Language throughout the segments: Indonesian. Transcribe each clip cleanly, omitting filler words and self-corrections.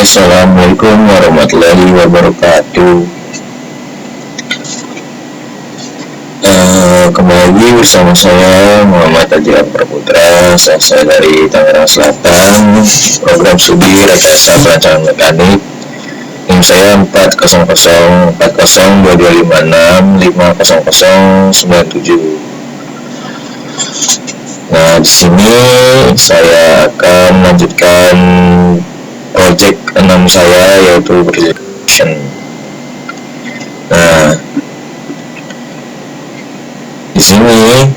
Assalamualaikum warahmatullahi wabarakatuh. Kembali lagi bersama saya Muhammad Ajlan Praputra, saya dari Tangerang Selatan, program studi rekayasa perancangan mekanik. NIM saya 4002256500097. Nah, di sini saya akan melanjutkan project 6 saya, yaitu presentation. Nah, di sini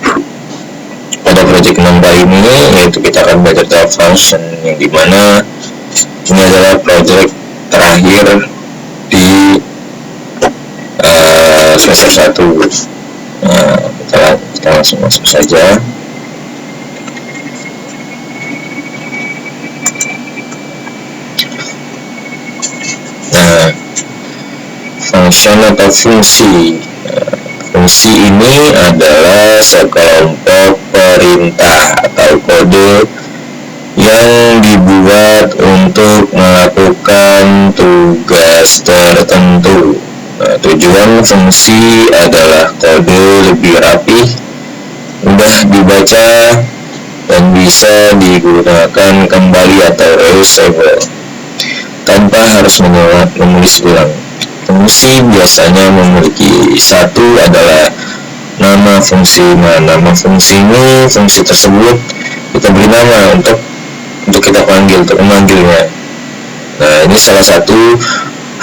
pada project 6 kali ini, yaitu kita akan belajar tentang function, yang dimana ini adalah project terakhir di semester 1. Nah, kita langsung masuk saja. Function atau fungsi. Fungsi ini adalah sekelompok perintah atau kode yang dibuat untuk melakukan tugas tertentu. Nah, tujuan fungsi adalah kode lebih rapi, mudah dibaca, dan bisa digunakan kembali atau reusable tanpa harus menulis ulang. Fungsi biasanya memiliki satu adalah nama fungsi. Nama fungsi ini, fungsi tersebut kita beri nama untuk kita panggil, untuk memanggilnya. Nah, ini salah satu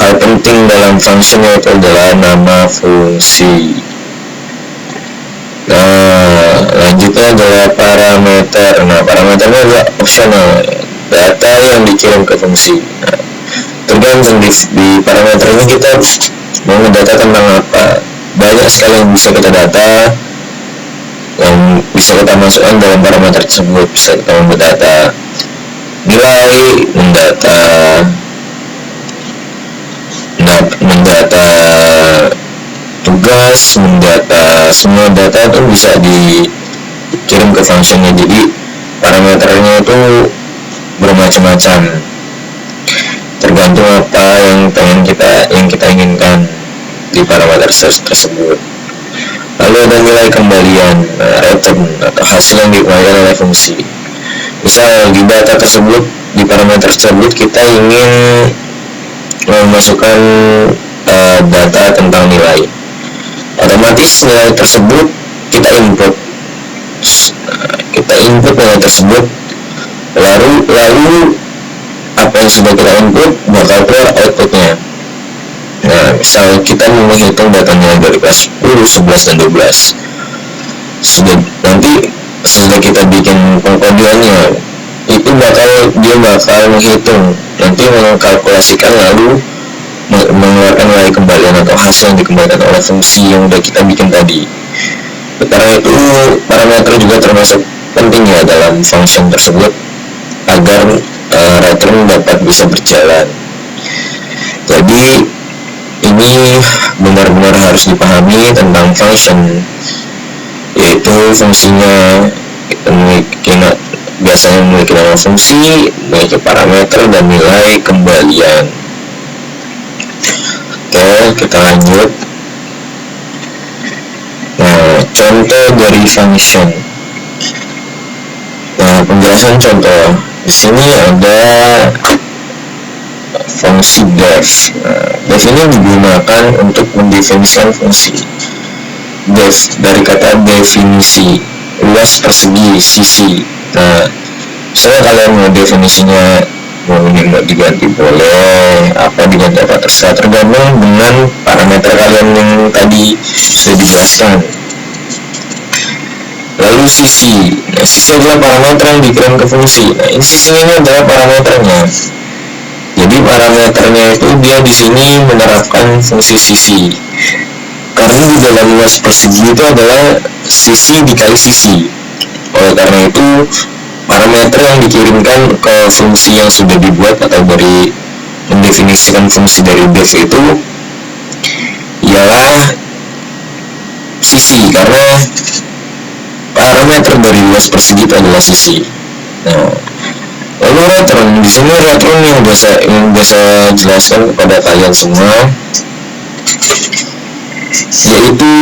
hal penting dalam function, yaitu adalah nama fungsi. Nah, lanjutnya adalah parameter. Nah, parameternya adalah optional, data yang dikirim ke fungsi. Nah, tergantung di parameter ini kita mau mendata tentang apa. Banyak sekali yang bisa kita data, yang bisa kita masukkan dalam parameter tersebut. Bisa kita mendata nilai, mendata tugas, mendata semua data itu bisa dikirim ke functionnya. Jadi parameternya itu bermacam-macam, tergantung apa yang kita inginkan di parameter tersebut. Lalu ada nilai kembalian, return, atau hasil yang dikembalikan oleh fungsi. Misal di data tersebut, di parameter tersebut kita ingin memasukkan data tentang nilai, otomatis nilai tersebut kita input nilai tersebut, lalu apa yang sudah kita input bakal keluar outputnya. Nah, misal kita mau menghitung datanya dari kelas 10, 11, dan 12. Sesudah kita bikin pengkodeannya, itu dia bakal menghitung, nanti mengkalkulasikan, lalu mengeluarkan nilai kembalian atau hasil yang dikembalikan oleh fungsi yang udah kita bikin tadi. Karena itu parameter juga termasuk penting ya dalam function tersebut, agar return dapat bisa berjalan. Jadi ini benar-benar harus dipahami tentang function, yaitu fungsinya biasanya memiliki nama fungsi, memiliki parameter, dan nilai kembalian. Oke, kita lanjut. Nah, contoh dari function. Nah, penjelasan contoh. Di sini ada fungsi def. Nah, def ini digunakan untuk mendefinisikan fungsi. Def dari kata definisi, luas persegi, sisi. Nah, misalnya kalian mau definisinya, mau diganti boleh, diganti apa terserah, tergantung dengan parameter kalian yang tadi sudah dijelaskan. Lalu sisi. Nah, sisi adalah parameter yang dikirim ke fungsi. Nah, ini sisi ini adalah parameternya. Jadi parameternya itu dia di sini menerapkan fungsi sisi. Karena di dalam luas persegi itu adalah sisi dikali sisi. Oleh karena itu, parameter yang dikirimkan ke fungsi yang sudah dibuat atau dari mendefinisikan fungsi dari def itu ialah sisi, karena parameter dari luas persegi itu adalah sisi. Nah, Lalu retron, di sini retron yang saya jelaskan kepada kalian semua, yaitu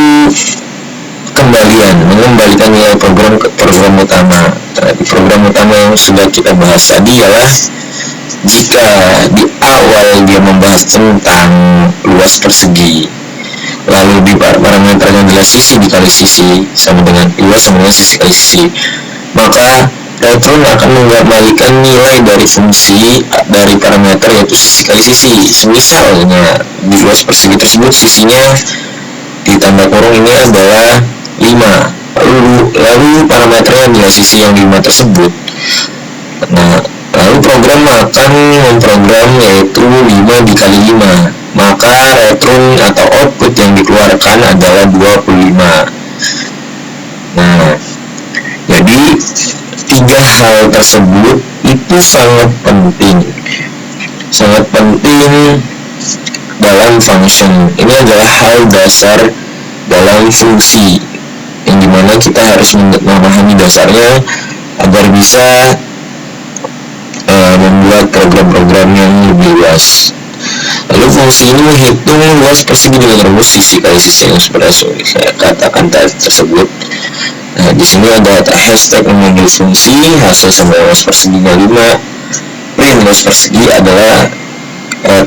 mengembalikan nilai program ke program utama. Di program utama yang sudah kita bahas tadi ialah jika di awal dia membahas tentang luas persegi, lalu di parameternya adalah sisi dikali sisi sama dengan luas sama dengan sisi kali sisi, maka retron akan mengembalikan nilai dari fungsi dari parameter yaitu sisi kali sisi. Misalnya di luas persegi tersebut sisinya ditambah kurung ini adalah 5, lalu parameternya adalah sisi yang 5 tersebut. Nah, lalu program akan memprogram yaitu 5 dikali 5, maka retron atau output yang dikeluarkan adalah 25. Nah, jadi 3 hal tersebut itu sangat penting dalam function. Ini adalah hal dasar dalam fungsi yang dimana kita harus memahami dasarnya agar bisa membuat program-program yang lebih luas. Lalu fungsi ini menghitung luas persegi dengan rumus sisi kali sisi yang sudah saya katakan tersebut. Nah, di sini ada hashtag memanggil fungsi hasil sama luas perseginya 5, print luas persegi adalah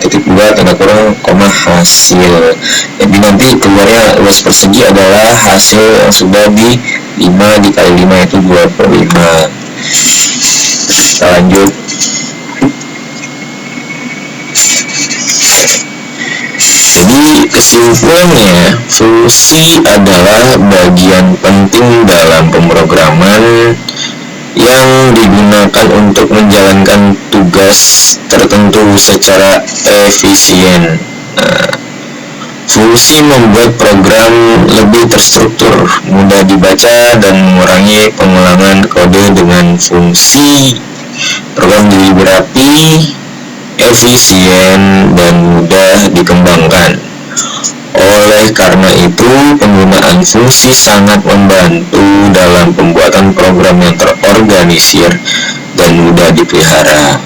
titik 2 tanda kurung koma hasil. Jadi nanti keluarnya luas persegi adalah hasil yang sudah di 5 dikali 5 itu 25. Kita lanjut. Jadi kesimpulannya, fungsi adalah bagian penting dalam pemrograman yang digunakan untuk menjalankan tugas tertentu secara efisien. Nah, fungsi membuat program lebih terstruktur, mudah dibaca, dan mengurangi pengulangan kode. Dengan fungsi, program jadi lebih rapi, efisien, dan mudah dikembangkan. Oleh karena itu, penggunaan fungsi sangat membantu dalam pembuatan program yang terorganisir dan mudah dipelihara.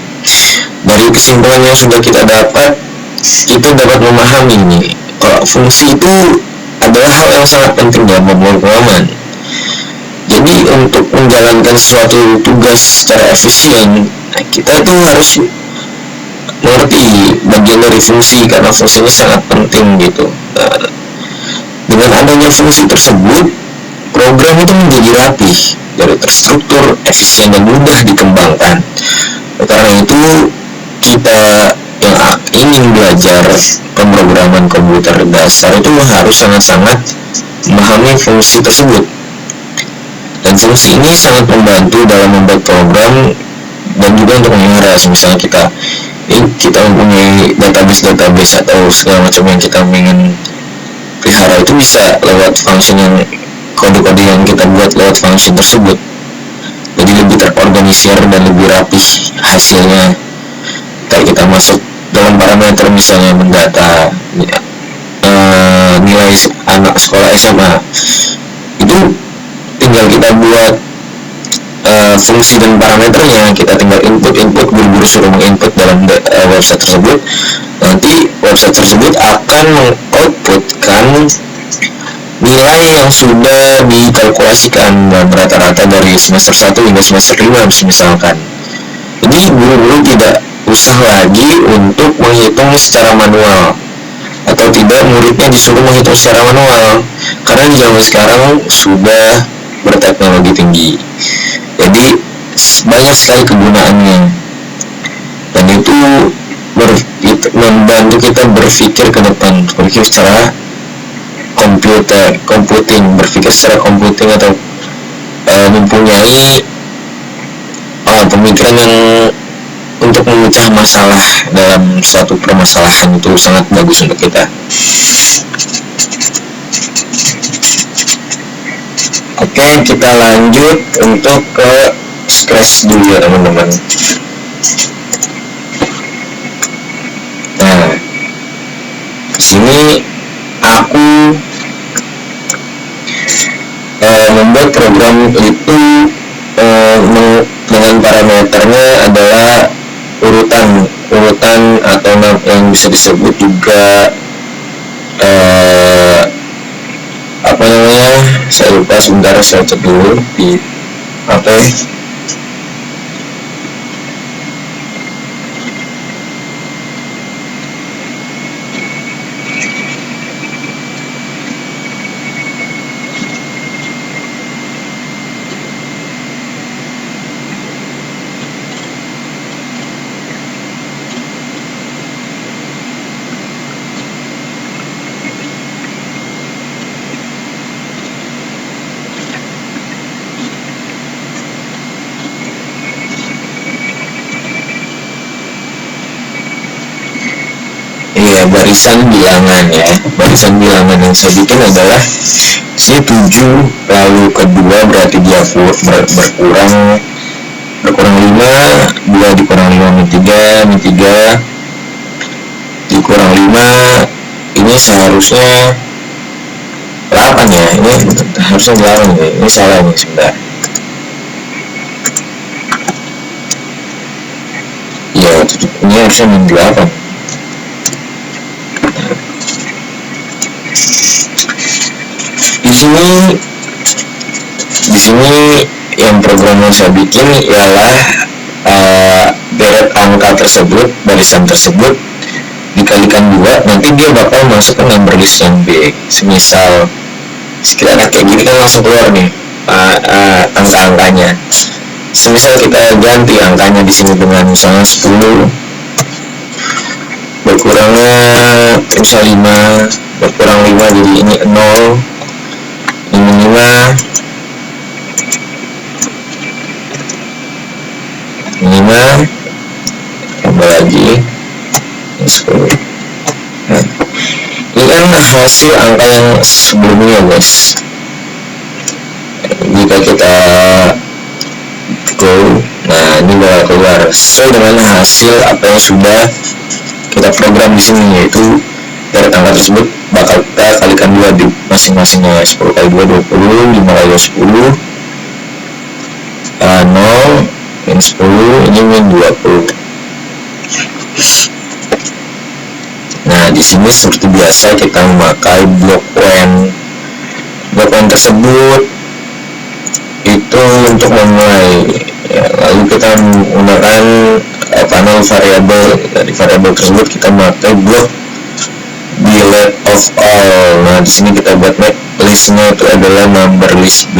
Dari kesimpulan yang sudah kita dapat, kita dapat memahami nih, kalau fungsi itu adalah hal yang sangat penting dalam pemrograman. Jadi untuk menjalankan suatu tugas secara efisien, kita tuh harus mengerti bagian dari fungsi karena fungsinya sangat penting gitu. Nah, dengan adanya fungsi tersebut, program itu menjadi rapih, dari terstruktur, efisien, dan mudah dikembangkan. Karena itu kita yang ingin belajar pemrograman komputer dasar itu harus sangat-sangat memahami fungsi tersebut. Dan fungsi ini sangat membantu dalam membuat program dan juga untuk memelihara. Misalnya kita mempunyai database atau segala macam yang kita ingin pelihara, itu bisa lewat function yang kode-kode yang kita buat lewat function tersebut. Jadi lebih terorganisir dan lebih rapih hasilnya. Kayak kita masuk dalam parameter misalnya mendata nilai anak sekolah SMA, itu tinggal kita buat fungsi dan parameternya, kita tinggal input buru-buru suruh menginput dalam website tersebut. Nanti website tersebut akan mengoutputkan nilai yang sudah dikalkulasikan dan rata-rata dari semester 1 hingga semester 5 misalkan. Jadi guru-guru tidak usah lagi untuk menghitung secara manual, atau tidak muridnya disuruh menghitung secara manual, karena di zaman sekarang sudah berteknologi tinggi. Jadi banyak sekali kegunaannya, dan itu membantu kita berpikir ke depan, berpikir secara berpikir secara computing atau mempunyai pemikiran yang untuk memecah masalah dalam suatu permasalahan. Itu sangat bagus untuk kita. Oke, kita lanjut untuk ke Scratch dulu ya teman-teman. Nah, sini aku membuat program itu dengan parameternya adalah bisa disebut juga apa namanya, saya lupa, sebentar saya cek dulu di apa ya. Iya, barisan bilangan ya. Barisan bilangan yang saya bikin adalah sini 7, lalu kedua berarti dia berkurang 5, 2 dikurang 5 min 3 dikurang 5, ini seharusnya 8 ya, ini harusnya 8 ya, ini salah nih, sebentar. Ya, ini harusnya min 8. Di sini yang program yang saya bikin ialah deret angka tersebut, barisan tersebut dikalikan 2, nanti dia bakal masuk ke number list yang B. Semisal sekiranya kayak gini kan langsung keluar nih angka-angkanya. Semisal kita ganti angkanya di sini dengan misalnya 10, berkurangnya misalnya 5, berkurang 5 jadi ini 0, ini 5 tambah lagi 10. Nah, ini kan hasil angka yang sebelumnya guys. Jika kita go, nah ini bakal keluar sesuai dengan hasil apa yang sudah kita program di sini, yaitu dari angka tersebut bakal kita kalikan 2 di masing-masingnya. 10 kali 2 20, 5 kali 2 10, 0 min 10, ini min 20. Nah, di sini seperti biasa kita memakai blok when. Blok when tersebut itu untuk memulai ya, lalu kita menggunakan panel variabel. Dari variabel tersebut kita memakai blok delete of all. Nah, di sini kita buat listnya itu adalah number list B,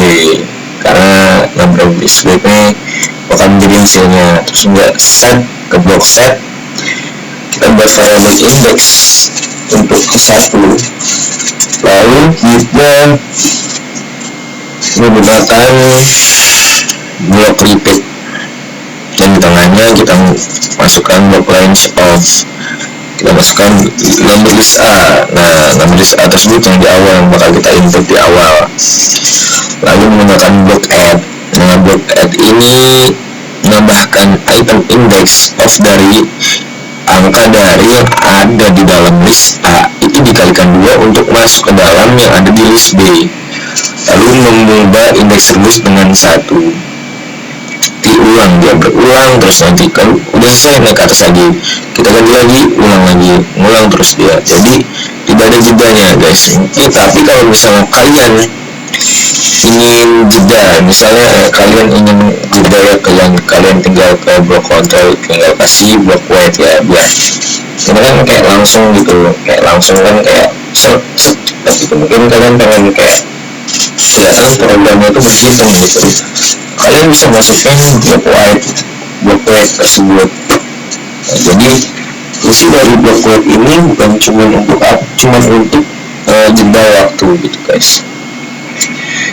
karena number list B ini akan menjadi hasilnya. Terus juga set ke blok set, kita buat variabel index untuk ke 1, lalu kita menggunakan blok repeat, dan di tengahnya kita masukkan blok range of, kita masukkan number list A. Nah, number list A tersebut yang di awal, yang bakal kita input di awal, lalu menggunakan blok add. Nah, blok add ini menambahkan item index of dari angka dari yang ada di dalam list A itu dikalikan 2 untuk masuk ke dalam yang ada di list B, lalu mengubah indeks terus dengan 1. Diulang, dia berulang terus, nanti kalau udah selesai naik ke atas lagi, kita ganti lagi, ulang terus dia, jadi tidak ada jedanya guys. Tapi kalau misalnya kalian ingin jeda, misalnya kalian ingin jeda ya, kalian tinggal ke blok control, tinggal kasih blok wait ya, biar ini kan kayak langsung gitu, kayak langsung kan kayak set gitu. Mungkin kalian pengen kayak kelihatan programnya itu berhitung gitu, kalian bisa masukin blok wait tersebut. Nah, jadi fungsi dari blok wait ini bukan cuma untuk jeda waktu gitu guys.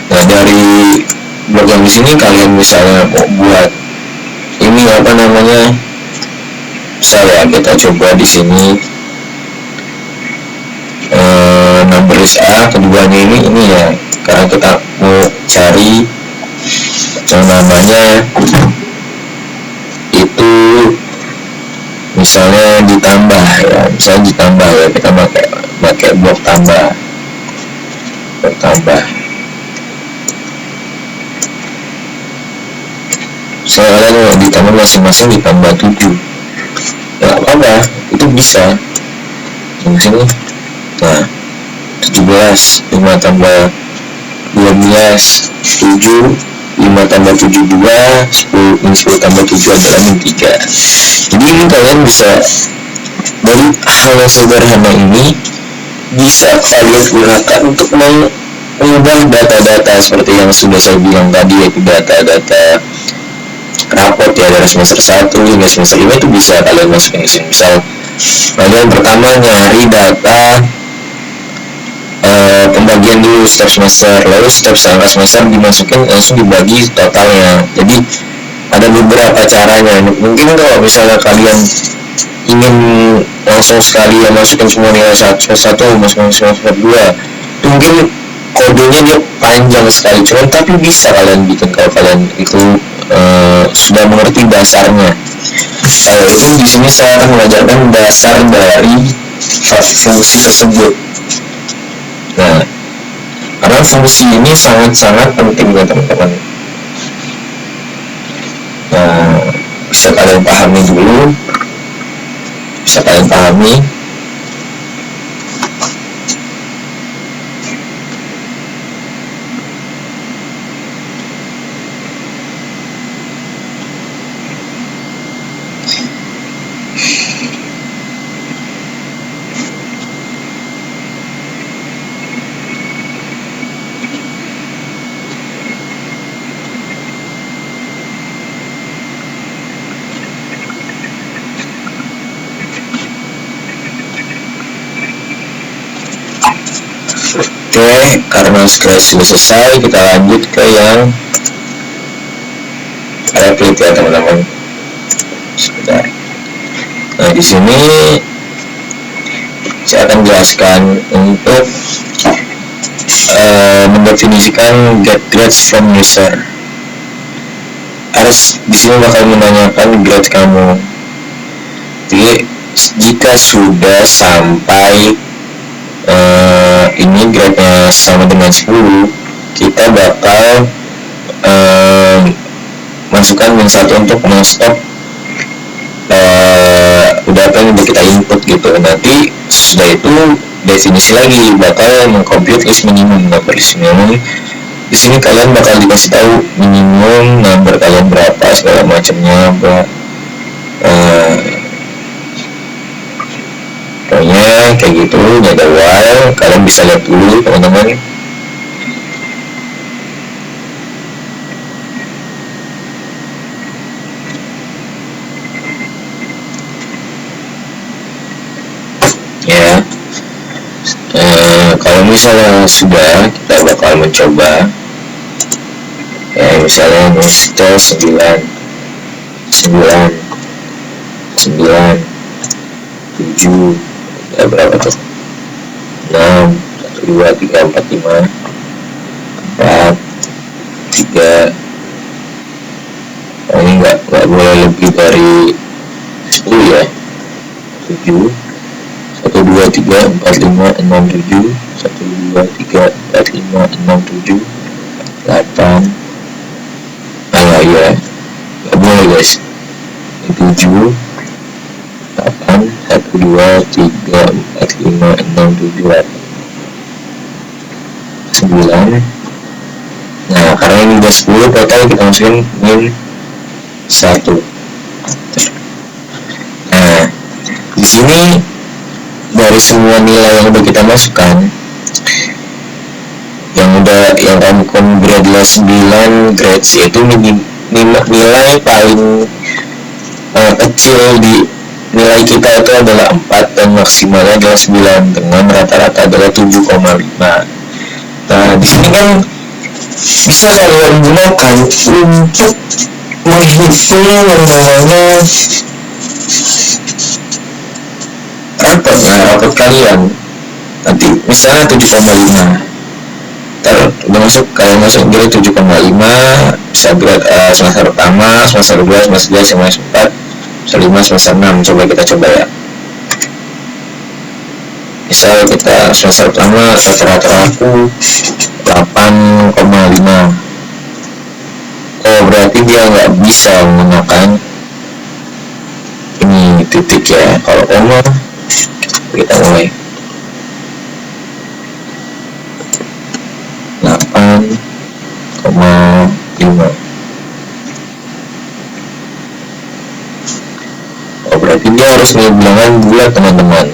Nah, dari blok yang di sini kalian misalnya mau buat ini apa namanya, kita coba di sini number list A, keduanya ini ya, karena kita mau cari yang namanya itu misalnya ditambah ya, kita pakai blok tambah. Soalnya ditambah masing-masing ditambah 7, ya apa-apa, itu bisa. yang sini. Nah 17, 5 tambah 12, 7, 5 tambah 7, 2, 10, ini 10 tambah 7 adalah 3. Jadi ini kalian bisa, dari hal yang sederhana ini bisa kalian gunakan untuk mengubah data-data seperti yang sudah saya bilang tadi, yaitu data-data raport ya dari semester 1 hingga semester 5 itu bisa kalian masukin di sini. Misal bagian pertama nyari data pembagian dulu setiap semester, lalu setiap angka semester dimasukin langsung dibagi totalnya. Jadi ada beberapa caranya. Mungkin kalau misalnya kalian ingin langsung sekali ya masukin semua nilai satu masukin semester 2 itu mungkin kodenya dia panjang sekali, cuman tapi bisa kalian bikin kalau kalian itu sudah mengerti dasarnya. Itu di sini saya akan mengajarkan dasar dari fungsi tersebut. Nah, karena fungsi ini sangat-sangat penting ya teman-teman. Nah, bisa kalian pahami dulu, bisa kalian pahami. Oke, karena sudah selesai, kita lanjut ke yang replit ya teman-teman. Sebentar. Nah di sini saya akan jelaskan untuk mendefinisikan get grades from user. Harus di sini bakal menanyakan grade kamu. Jadi jika sudah sampai ini grade-nya sama dengan 10, kita bakal masukkan min 1 untuk men-stop data yang udah kita input gitu. Nanti sudah itu definisi lagi bakal mengcompute list minimum. Nah, list minimum di sini kalian bakal dikasih tahu minimum number kalian berapa segala macamnya, pokoknya kayak gitu. Ini ada while, kalian bisa lihat dulu teman-teman. Ya, kalau misalnya sudah, kita bakal mencoba ya, misalnya setel 9 7, ya berapa tuh, 6 1 2 3 4 5 4 3. Ini nggak boleh lebih dari 10 ya. 7 1 2 3 4 5 6 7 1 2 3 4 5 6 7 8. Ya nggak boleh guys. 7 8 1 2 3 4 5 6 7 8 9. Nah karena ini udah 10 total, kita masukin min 1. Nah di sini dari semua nilai yang udah kita masukkan, yang kamu grade adalah 9 grades, yaitu nilai paling kecil di nilai kita itu adalah 4 dan maksimalnya adalah 9 dengan rata-rata adalah 7,5. Nah di sini kan bisa kalian gunakan untuk menghitung yang namanya rapot kalian. Nanti misalnya 7,5, udah masuk, kalian masuk grade 7,5, bisa grade semester pertama, semester 2, semester 3, semester 4, semester 5, semester 6. Coba kita coba ya. Misal kita semester pertama rata-rata aku 8,5. Oh berarti dia nggak bisa menggunakan ini titik ya. Kalau koma kita mulai. 8,5. Berarti dia harus punya bilangan bulat teman-teman.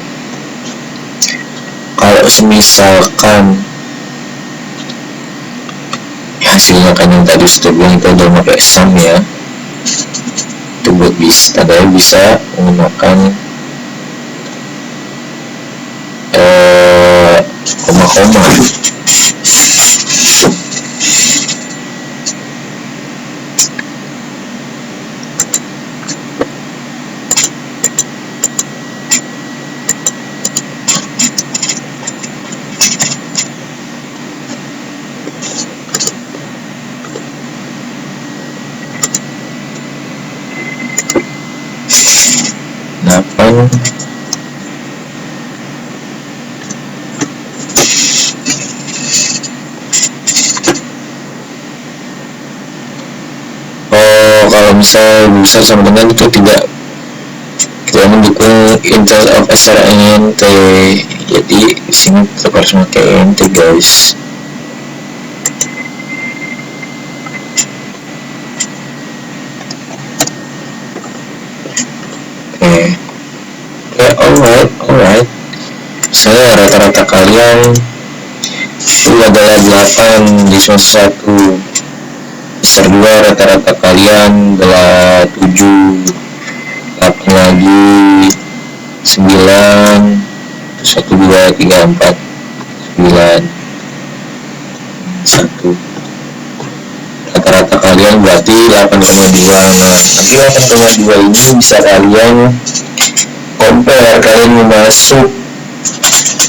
Kalau semisalkan hasilnya kan yang tadi sudah bilang itu udah pakai sum ya, itu buat tandanya bisa menggunakan koma-koma. Kalau misalnya bisa sama dengan itu tidak mendukung Intel of SRNT, jadi di sini tetap harus pakai NT guys. Alright. Saya rata-rata kalian itu adalah 8 di semester 1. Semester 2 rata-rata kalian adalah 7, 8 lagi 9, 1, 2, 3, 4, 9, 1. Rata-rata kalian berarti 8,2. Nah, nanti 8,2 ini bisa kalian compare, kalian mau masuk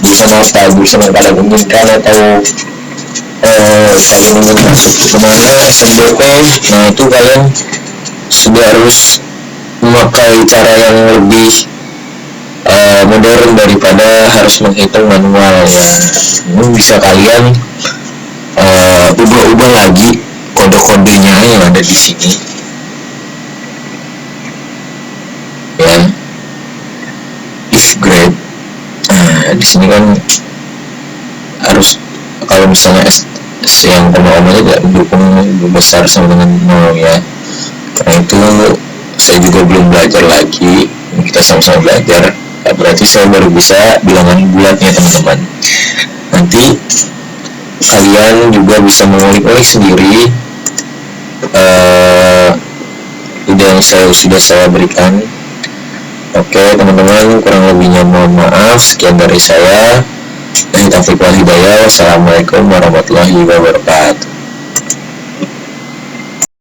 jurusan apa, jurusan yang kalian inginkan, atau kalian ingin masuk kemana, SNBP. Nah itu kalian sudah harus memakai cara yang lebih modern daripada harus menghitung manual ya. Ini bisa kalian ubah-ubah lagi kode-kodenya yang ada di sini ya. If grade, nah di sini kan harus, kalau misalnya yang koma-komanya tidak mendukung besar sama dengan 0 ya. Karena itu saya juga belum belajar lagi, kita sama-sama belajar. Berarti saya baru bisa bilangan bulatnya teman-teman. Nanti kalian juga bisa mengulik-ulik sendiri ide yang sudah saya berikan. Oke teman-teman, kurang lebihnya mohon maaf. Sekian dari saya. Taufiq wal hidayah. Wassalamualaikum warahmatullahi wabarakatuh.